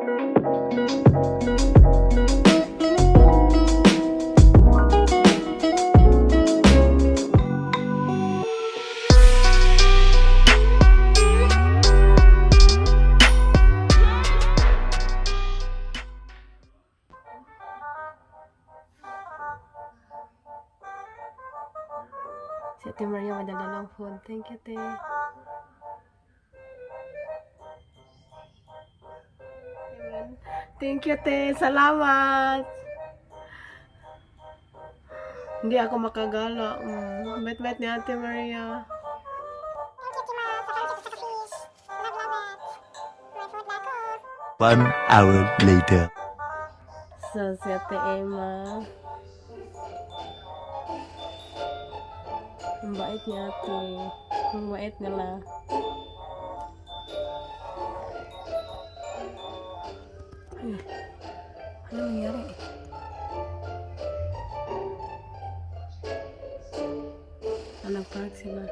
Si Ate Maria madala ng food. Thank you, te. Thank you, te. Salamat. Hindi ako makagala. Bet-bet ni Ate Maria. One hour later. So, si Ate Emma. Ang bait ni Ate. Ang bait nila. Ay, ano nangyari? Nag-park sila.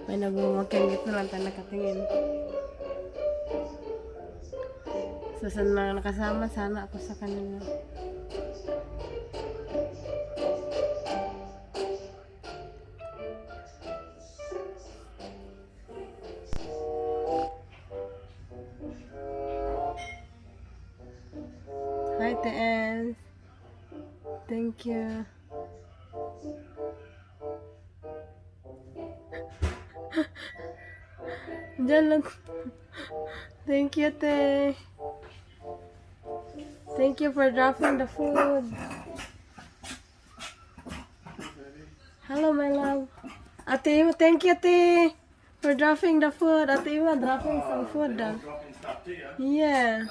May nagmumagkangit na lang tayo nakatingin. Susunod na nakasama sana ako sa kanila. Hi, Teen. Thank you. Diyan lang. Thank you, Te. Thank you for dropping the food. Hello, my love. Ate Ima, thank you, Te, for dropping the food. Ate Ima, dropping some food. Yeah.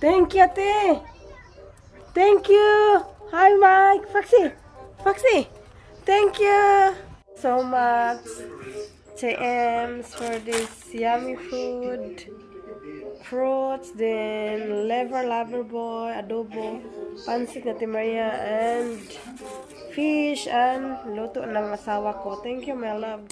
Thank you, Te. Thank you. Hi, Mike. Foxy. Foxy. Thank you so much, TMs, for this yummy food. Fruits, then lover boy, adobo, pansit na Ate Maria, and fish, and luto ng asawa ko. Thank you, my love.